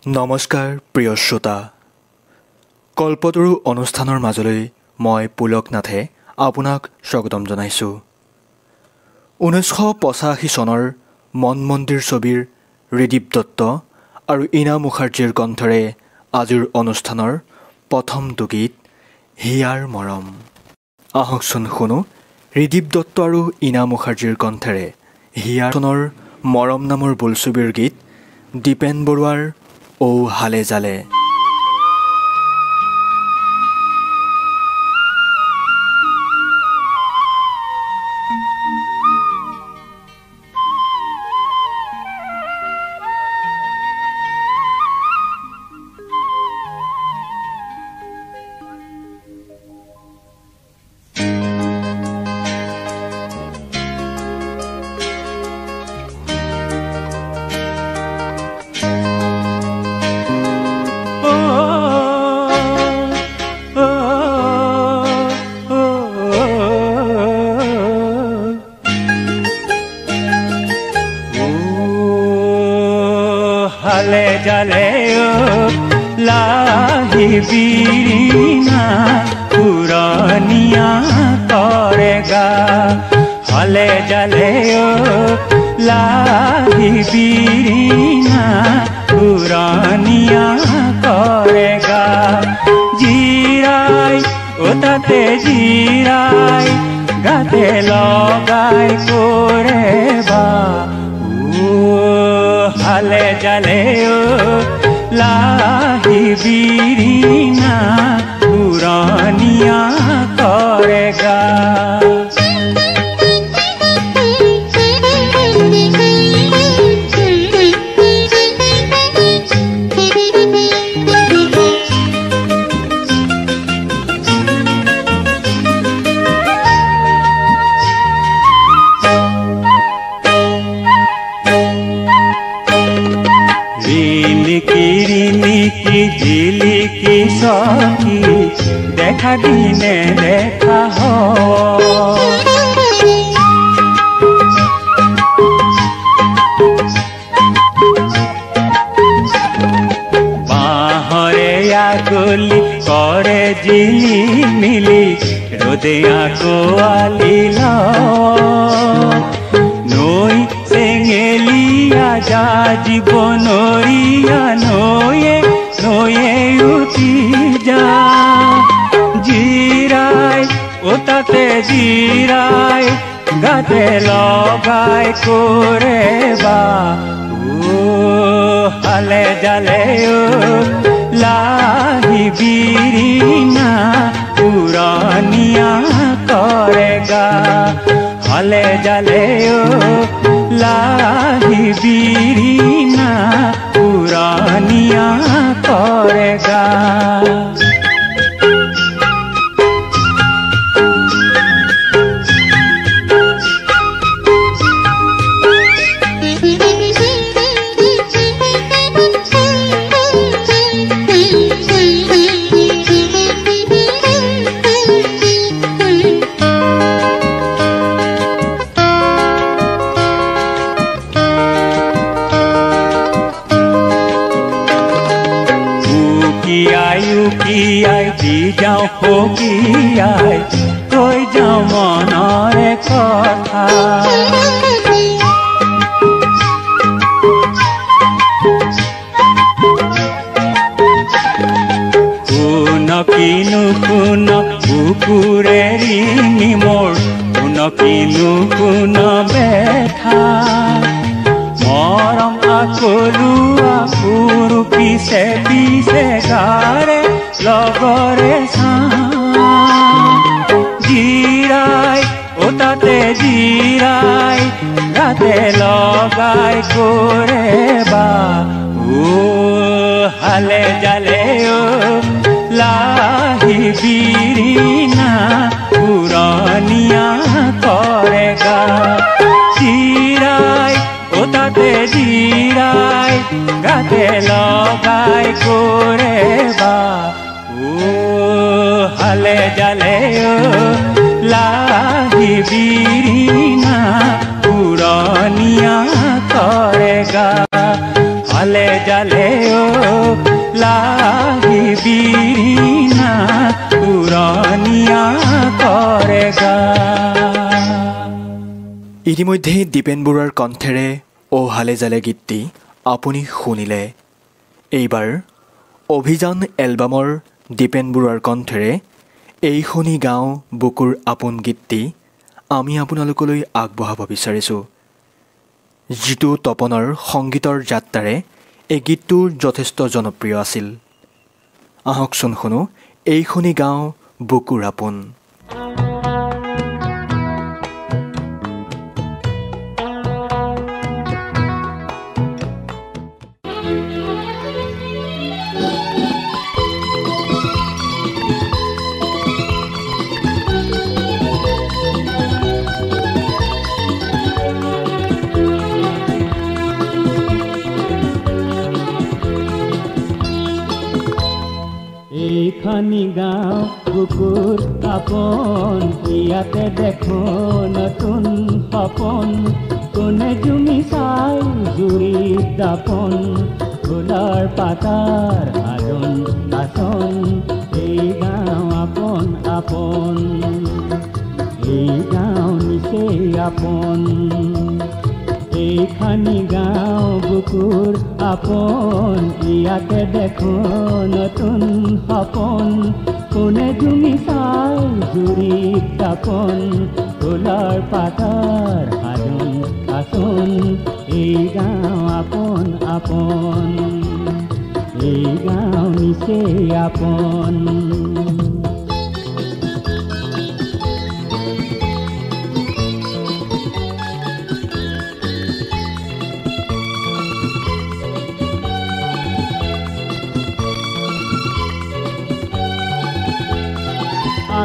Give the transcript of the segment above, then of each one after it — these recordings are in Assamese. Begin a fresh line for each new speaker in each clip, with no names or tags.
নমস্কাৰ প্ৰিয় শ্ৰোতা, কল্পতৰু অনুষ্ঠানৰ মাজলৈ মই পুলক নাথে আপোনাক স্বাগতম জনাইছোঁ। 1985 চনৰ মন মন্দিৰ ছবিৰ ৰিদীপ দত্ত আৰু ইনা মুখাৰ্জীৰ কণ্ঠৰে আজিৰ অনুষ্ঠানৰ প্ৰথমটো গীত হিয়াৰ মৰম। আহকচোন শুনো ৰিদীপ দত্ত আৰু ইনা মুখাৰ্জীৰ কণ্ঠৰে হিয়াৰ চনৰ মৰম নামৰ বোলছবিৰ গীত দীপেন বৰুৱাৰ ঔ হালে জালে।
हाले जाले ओ लाही बीना पुरानिया करेगा। हाले जाले ओ लाही बीना पुरानिया करेगा। जीराय ओताते जीराय गाते लगाय कोरेबा। हाले जाले ओ लाही बीना पुरानिया करेगा। झिलिकी सखी देखा दिने देखा हो। बाहरे आगोली करे झिली मिली रोदे आगो आलिला। नई सेंगेलिया जा जीवनरिया नये नये उठी जा। जीराय ओताते जीराय गाते लगाय कोरेबा। हाले जाले ओ लाही बीना पुरानिया करेगा। हाले जाले ओ लाही बीना पुरानिया करेगा। উকিয়াই দি যাওঁ সকিয়াই কৈ যাওঁ মনৰে কথা। শুন কিনো শুন বুকুৰে ৰিঙি মোৰ শুন কিনো শুন বেঠা। মৰম আকলুৱা পুৰু পিছে পিছে গাৰে লগৰে চা। জিৰাই ওতাতে জিৰাই গাতে লগাই কোৰেবা। হালে জালে ও লাহি বিৰিনা পুৰানিয়া কৰেগা। জিৰাই ওতাতে জিৰাই গাতে লগাই কোৰেবা। হালে জালে ও লাহি বিৰিনা পুৰানিয়া কৰেগা। हाले जाले ओ লাহি বিৰিণা উৰণীয়া কৰে গা।
ইতিমধ্যে দীপেন বৰুৱাৰ কণ্ঠেৰে অ হালে জালে গীতটি আপুনি শুনিলে। এইবাৰ অভিযান এলবামৰ দীপেন বৰুৱাৰ কণ্ঠেৰে এই শুনি গাঁও বুকুৰ আপোন গীতটি আমি আপোনালোকলৈ আগবঢ়াব বিচাৰিছোঁ, যিটো তপনৰ সংগীতৰ যাত্ৰাৰে এই গীতটো যথেষ্ট জনপ্ৰিয় আছিল। আহকচোন শুনো এই শুনি গাঁও বুকুৰ আপোন।
এইখানি গাঁও বুকুৰ আপোন, ইয়াতে দেখো নতুন সপোন, কোনে জুমি চাই জুৰিত দাপন, ফুলৰ পাতাৰ আদন কাচন, এই গাঁও আপোন আপোন, এই গাঁও নিচেই আপোন। এইখানি গাঁও বুকুৰ আপোন, ইয়াতে দেখো নতুন সপোন, কোনে জুমি চাই জুৰিত দাপন, ফুলৰ পাতাৰ আদন কাচন, এই গাঁও আপোন আপোন, এই গাঁও নিচেই আপোন।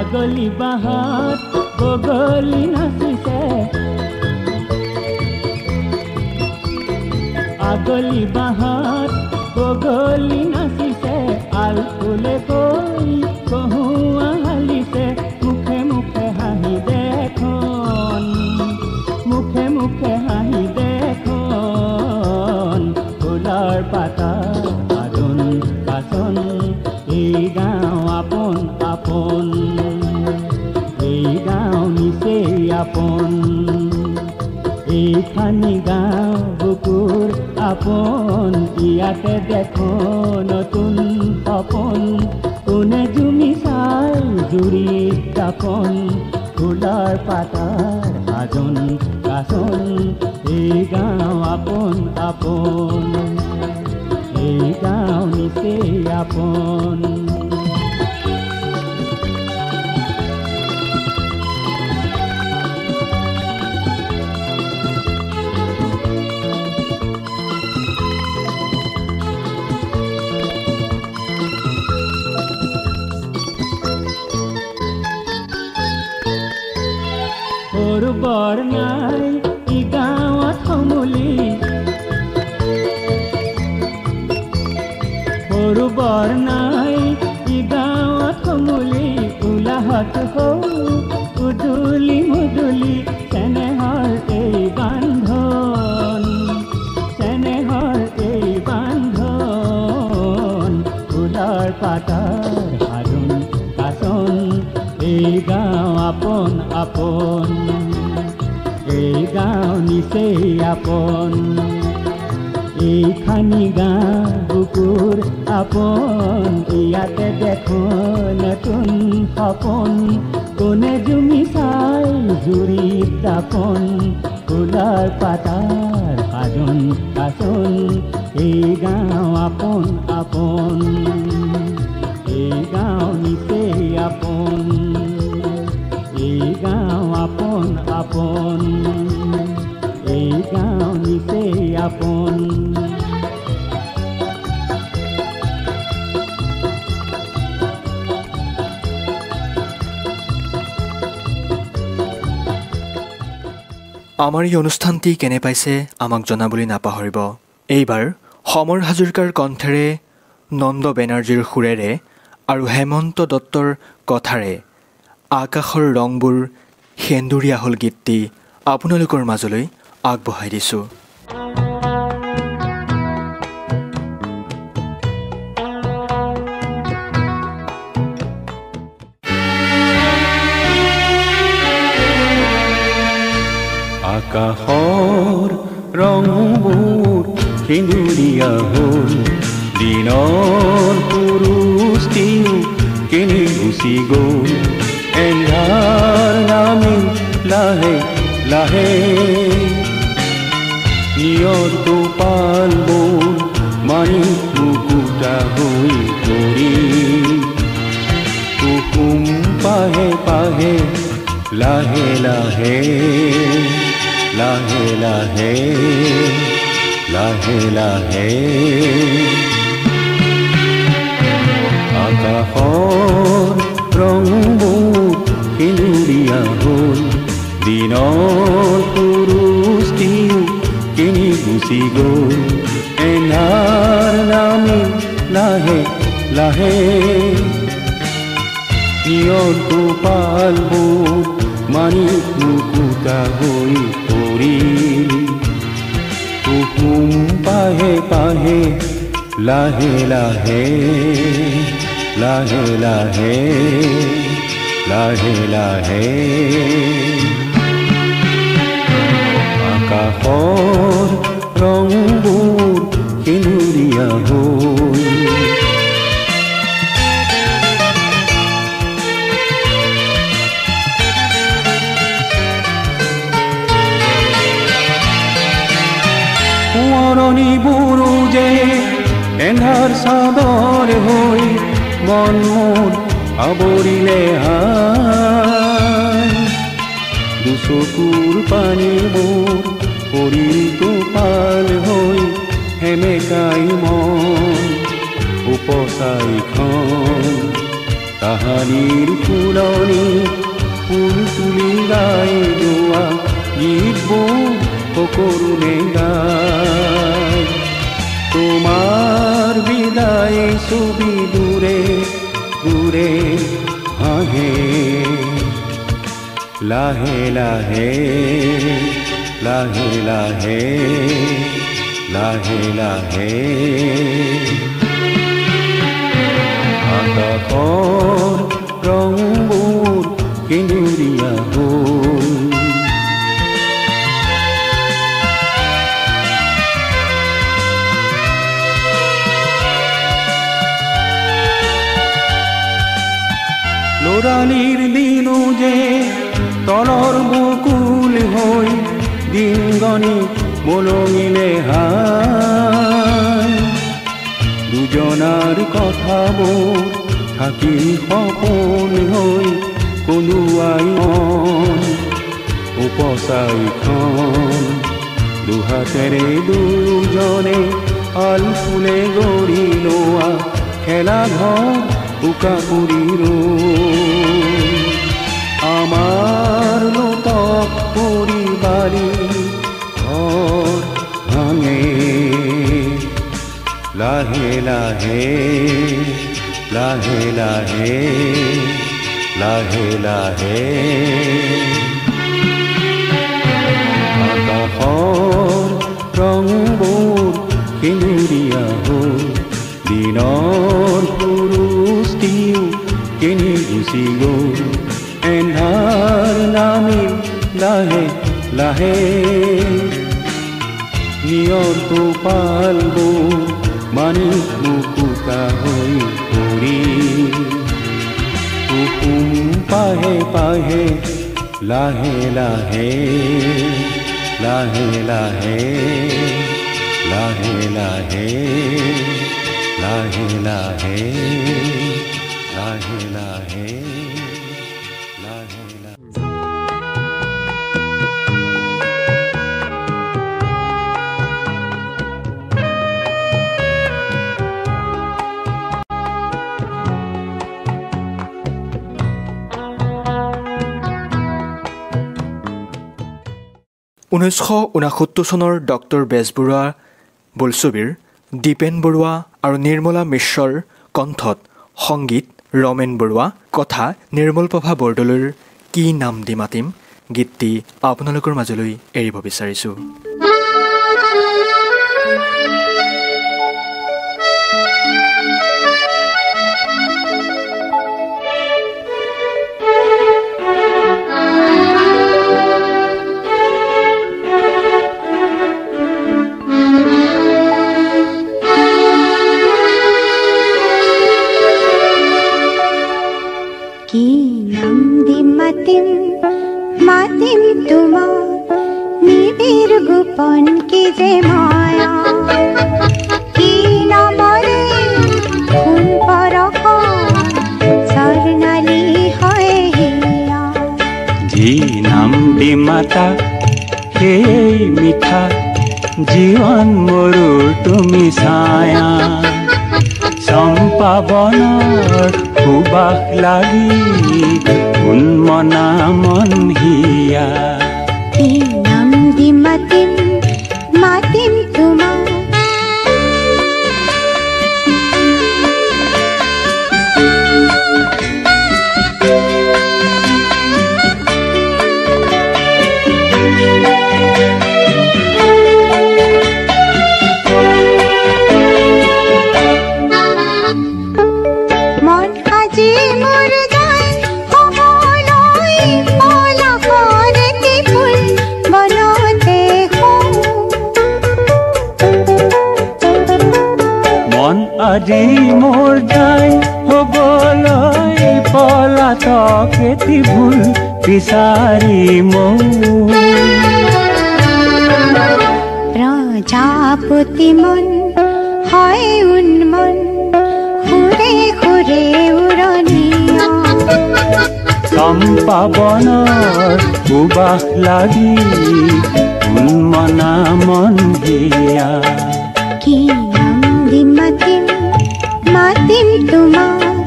আগলি বাহাত বগলি নাচিছে, আগলি বাহাত বগলি নাচিছে, আল ফুলে গৈ কহুৱা হালিছে, মুখে মুখে হাঁহি দেখোন, মুখে মুখে হাঁহি দেখোন, ফুলৰ পাতা আদন কাচন, এই গাঁও আপোন আপোন, এই গাঁও নিচেই আপোন। এইখানি গাঁও বুকুৰ আপোন, ইয়াতে দেখো নতুন সপোন, কোনে জুমি চাই জুৰিত দাপন, ফুলৰ পাতাৰ আদন কাচন, এই গাঁও আপোন আপোন, এই গাঁও নিচেই আপোন। সৰু বৰ নাই ই গাঁৱত সমূলি, সৰু বৰ নাই ই গাঁৱত সমূলি, উলাহত হৌ উদুলি মুদুলি, চেনেহৰ এই বান্ধন, চেনেহৰ এই বান্ধন, ফুলৰ পাতাৰ আদন কাচন, এই গাঁও আপোন আপোন, এই গাঁও নিচেই আপোন। এইখানি গাঁও বুকুৰ আপোন, ইয়াতে দেখো নতুন সপোন, কোনে জুমি চাই জুৰিত দাপন, ফুলৰ পাতাৰ আদন কাচন, এই গাঁও আপোন আপোন, এই গাঁও নিচেই আপোন, এই গাঁও আপোন আপোন, এই গাঁও নিচেই আপোন।
আমাৰ এই অনুষ্ঠানটি কেনে পাইছে আমাক জনাবলৈ নাপাহৰিব। এইবাৰ সমৰ হাজৰিকাৰ কণ্ঠেৰে, নন্দ বেনাৰ্জীৰ সুৰেৰে আৰু হেমন্ত দত্তৰ কথাৰে আকাশৰ ৰংবোৰ সেন্দুৰীয়া হ'ল গীতটি আপোনালোকৰ মাজলৈ আগবঢ়াই দিছোঁ।
দিনৰ পুৰুষটিও কেনি গুচি গ'ল এন্ধাৰ নামি লাহে লাহে নিয়ৰটো পালবোৰ মাৰি মুকুতা হৈ পৰিল কুকুম পাহে পাহে লাহে লাহে লাহে লাহে লাহে লাহে আকাশৰ ৰংবোৰ সেউৰীয়া হ'ল দিনৰ পুৰুষটিও কেনি গুচি গ'ল এন্ধাৰ নামি লাহে লাহে নিয়ৰটো পালবোৰ মাৰি মুকুতা হৈ পৰিল কুকুম পাহে পাহে লাহে লাহে লাহে লাহে লাহে লাহে আকাশৰ ৰংবোৰ সেউৰীয়া হ'ল সোঁৱৰণিবোৰ যে এন্ধাৰ চাদৰ হৈ মন মোৰ আৱৰিলে হায় দুচকুৰ পানীবোৰ পৰিলটো পাল হৈ সেমেকাই মন উপচাইখন তাহানিৰ ফুলনি ফুল তুলি গাই যোৱা গীতবোৰ সকলোনে গায় তোমাৰ বিদায় ছবি দূৰে দূৰে ভাহে লাহে লাহে লাহে লাহে লাহে লাহে আকাশৰ ৰংবোৰ সেউৰীয়া হ'ল ল'ৰালিৰ দিনো যে তলৰ বকুল হৈ দিনগনি মলঙিলে হায় দুজনাৰ কথাবোৰ থাকিল সপোন হৈ কন্দুৱাই মন উপচাইখন দুহাতেৰে দুজনে আল ফুলে গঢ়ি লোৱা খেলা ঘৰ উকা পুৰি আমাৰ লোটক পৰিবাৰী ঘৰ ভাঙে লাহে লাহে লাহে লাহে লাহে লাহে আকাশৰ ৰংবোৰ সেউৰীয়া হ'ল দিনৰ পুৰুষটিও কেনি গুচি গ'ল এন্ধাৰ নামি লাহে লাহে নিয়ৰটো পালবোৰ মাৰি মুকুতা হৈ পৰিল কুকুম পাহে পাহে লাহে লাহে লাহে লাহে লাহে লাহে লাহে লাহে লাহে লাহে লাহে লাহে
ঊনৈছশ চনৰ ডক্টৰ বেজবৰুৱা বোলছবিৰ দীপেন বৰুৱা আৰু নিৰ্মলা মিশ্ৰৰ কণ্ঠত সংগীত ৰমেন বৰুৱা কথা নিৰ্মলপ্ৰভা বৰদলৈৰ কি নাম দি মাতিম গীতটি আপোনালোকৰ মাজলৈ এৰিব বিচাৰিছোঁ।
মাতিম মাতিম তোমাক নিবিড় গোপন কি যে মায়া কি নামরে কোন পরখ স্বর্ণালী হয় হিয়া
যি নাম দি মাতা সেই মিঠা জীবন মৰুৰ তুমি ছায়া চম্পা বনৰ সুবাস লাগি উন্মনা মন হিয়া
কি নাম দি মাতিম মাতিম তোমাক
আজি মোৰ যাই হ'বলৈ পলাতক এটি ভুল বিচাৰি
প্ৰজাপতি মন হয় উন্মন সুৰে সুৰে উৰণীয়া
চম্পা বনৰ সুবাস লাগি উন্মনা মন হিয়া
কি নাম দি মাতিম মাতিম তোমাক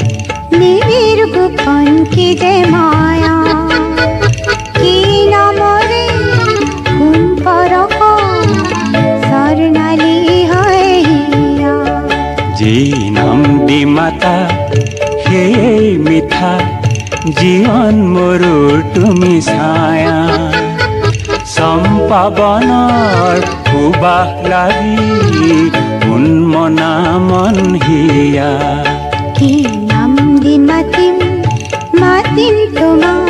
নিবিড় গোপন কি যে মায়া কি নামরে কোন পরখ স্বর্ণালী হয় হিয়া
যি নাম দি মাতা সেই মিঠা জীবন মৰুৰ তুমি ছায়া চম্পা বনৰ সুবাস লাগি উন্মনা মন হিয়া
কি নাম দি মাতিম মাতিম তোমাক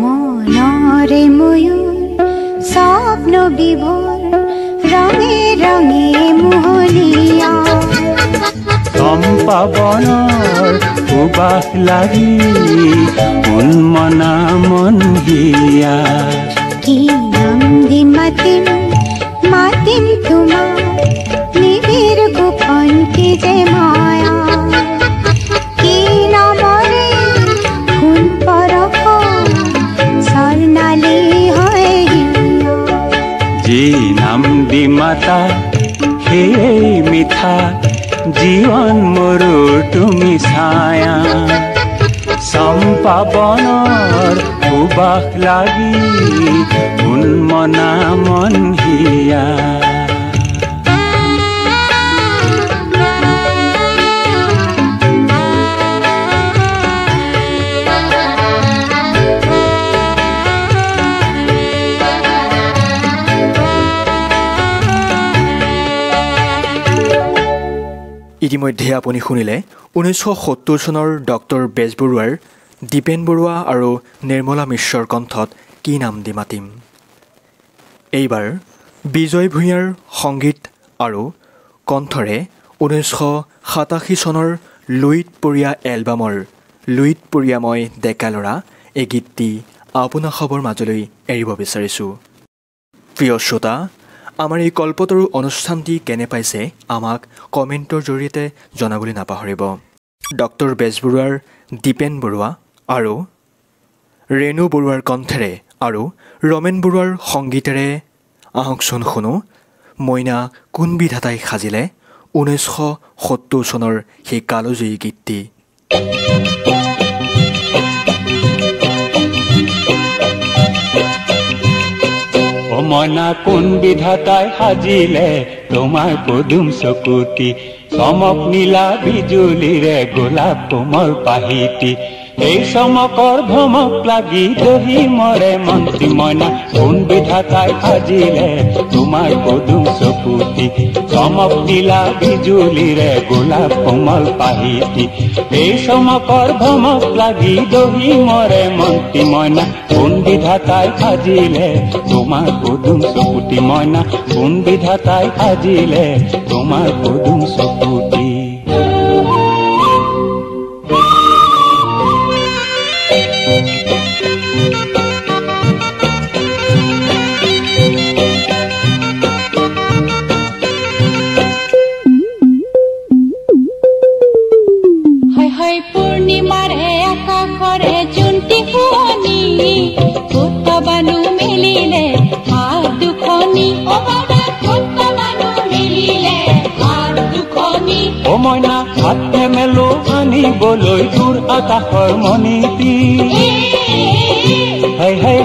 মনৰে ময়ূৰ স্বপ্ন বিভোৰ ৰঙে ৰঙে মোহনীয়া
চম্পা বনৰ সুবাস লাগি উন্মনা মন হিয়া
কি নাম দি মাতিম মাতিম তোমাক নিবিড় গোপন কি যে মায়া কি নামরে কোন পরখ স্বর্ণালী হয় হিয়া
যি নাম দি মাতা সেই মিঠা জীবন মৰুৰ তুমি ছায়া চম্পা বনৰ সুবাস লাগি উন্মনা মন হিয়া
ইতিমধ্যে আপুনি শুনিলে 1970 চনৰ ডক্টৰ বেজবৰুৱাৰ দীপেন বৰুৱা আৰু নিৰ্মলা মিশ্ৰৰ কণ্ঠত কি নাম দি মাতিম। এইবাৰ বিজয় ভূঞাৰ সংগীত আৰু কণ্ঠৰে 1987 চনৰ লুইতপৰীয়া এলবামৰ লুইতপৰীয়া মই ডেকা ল'ৰা এই গীতটি আপোনাসৱৰ মাজলৈ এৰিব বিচাৰিছোঁ। প্ৰিয় শ্ৰোতা, আমাৰ এই কল্পতৰু অনুষ্ঠানটি কেনে পাইছে আমাক কমেণ্টৰ জৰিয়তে জনাবলৈ নাপাহৰিব। ডক্টৰ বেজবৰুৱাৰ দীপেন বৰুৱা আৰু ৰেণু বৰুৱাৰ কণ্ঠেৰে আৰু ৰমেন বৰুৱাৰ সংগীতেৰে আহকচোন শুনো মইনা কোন বিধাতাই সাজিলে 1970 চনৰ সেই কালজয়ী গীতটি।
ও মনা কোন বিধাতাই সাজিলে তোমাৰ পদুম চকুতি চমক নীলা বিজুলীৰে গোলাপ কোমল পাহিতি এই চমকৰ ভমক লাগি দহি মৰে মন্ত্ৰী মইনা কোন বিধাতাই সাজিলে তোমাৰ পদুম চকুতি চমক নীলা বিজুলীৰে গোলাপ কোমল পাহিতি এই চমকৰ ভমক লাগি দহি মৰে মন্ত্ৰী মইনা কোন বিধাতাই সাজিলে তোমাৰ পদুম চকুতি মইনা কোন বিধাতাই সাজিলে তোমাৰ পদুম চকুতি
পূৰ্ণিমাৰে আকাশৰে জোনটি শুৱনি পুত্ৰ বানু মেলিলে হাত দুখনি
ও মইনা হাত মেলো আনিবলৈ দূৰ আকাশৰ মণিটি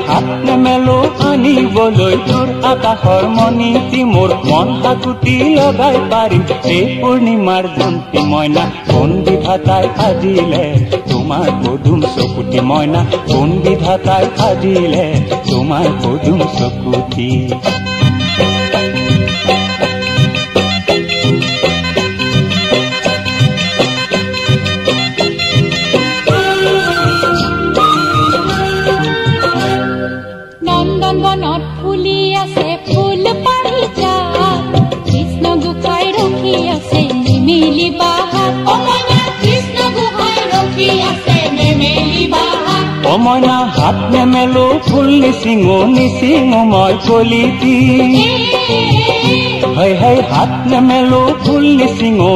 হাত মেলো আনিবলৈ দূৰ আকাশৰ মণিটি মোৰ মন হাকুটি লগাই পাৰিম এই পূৰ্ণিমাৰ জন্তি মইনা কোন বিধাতাই সাজিলে তোমাৰ পদুম চকুতি মইনা কোন বিধাতাই সাজিলে তোমাৰ পদুম চকুতি
বনত ফুলি আছে ফুল পাৰিজাত কৃষ্ণ গোসাঁই ৰখি আছে নেমেলি বাহাত কৃষ্ণ গোসাঁই ৰখি আছে নেমেলি বাহাত
ও মইনা হাত নেমেলো ফুল নিচিঙো মই কলিতি হাত নেমেলো ফুল নিচিঙো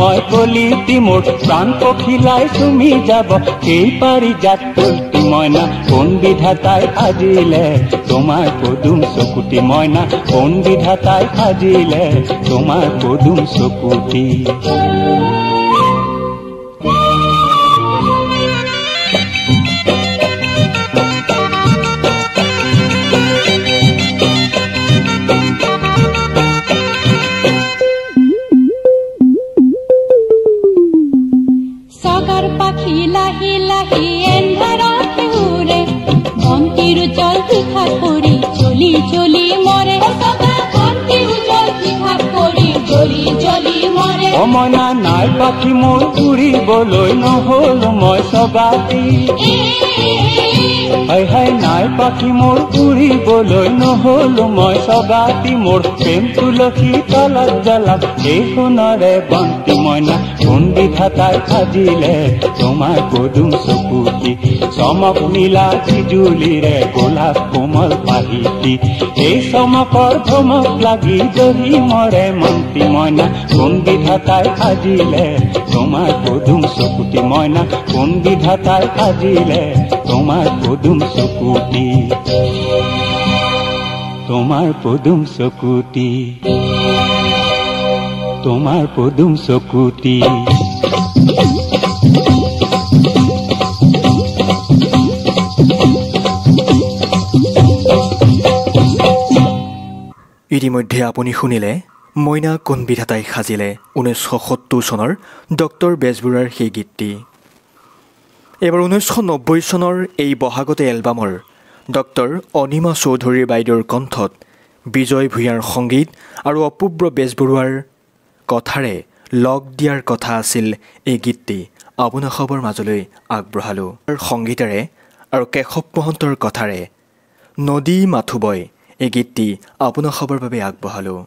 মই কলিতি মোৰ প্ৰাণ পখিলাই চুমি যাব সেই পাৰিজাত ফুলটি মইনা কোন বিধাতাই সাজিলে তোমাৰ পদুম চকুতি মইনা কোন বিধাতাই সাজিলে তোমাৰ পদুম চকুতি
সগাৰ পাখি লাহি লাহি এন্ধাৰত উৰে বন্তিৰ জল পিঠাত পৰি জ্বলি জ্বলি মৰে বন্তিৰ জল পিঠাত পৰি জ্বলি জ্বলি মৰে
ও মইনা নাই পাখি মোৰ উৰিবলৈ নহল মই সগাতি নাই পাখি মোৰ উৰিবলৈ নহল মই সগাতি মোৰ প্ৰেম তুলসী তলত জ্বলাক এই সোণৰে বন্তি মইনা কোন বিধাতাই সাজিলে তোমাৰ পদুম চকুতি চমক নীলা বিজুলীৰে গোলাপ কোমল পাহিতি এই চমকৰ ভমক লাগি দহি মৰে মন্ত্ৰী মইনা কোন বিধাতাই সাজিলে তোমাৰ পদুম চকুতি মইনা কোন বিধাতাই সাজিলে তোমাৰ পদুম চকুতি তোমাৰ পদুম চকুতি তোমাৰ পদুম চকুতি
ইতিমধ্যে আপুনি শুনিলে মইনা কোন বিধাতাই সাজিলে 1970 চনৰ ডক্টৰ বেজবৰুৱাৰ সেই গীতটি এবাৰ 1990 চনৰ এই বহাগতে এলবামৰ ডক্টৰ অনিমা চৌধুৰীৰ বাইদেউৰ কণ্ঠত বিজয় ভূঞাৰ সংগীত আৰু অপূৰ্ব বেজবৰুৱাৰ কথাৰে লগ দিয়াৰ কথা আছিল এই গীতটি আপোনাসবৰ মাজলৈ আগবঢ়ালোঁ সংগীতেৰে আৰু কেশৱ মহন্তৰ কথাৰে নদী মাথোবয় এই গীতটি আপোনাসবৰ বাবে আগবঢ়ালোঁ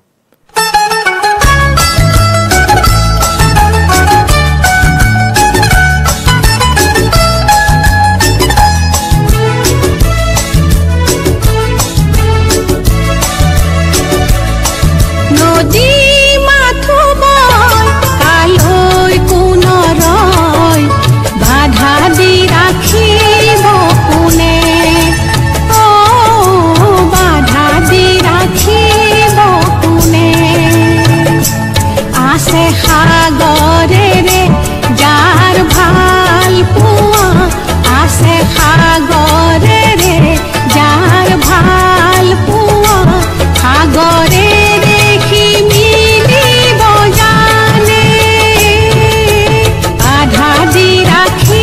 বাধা দি ৰাখিব
আখি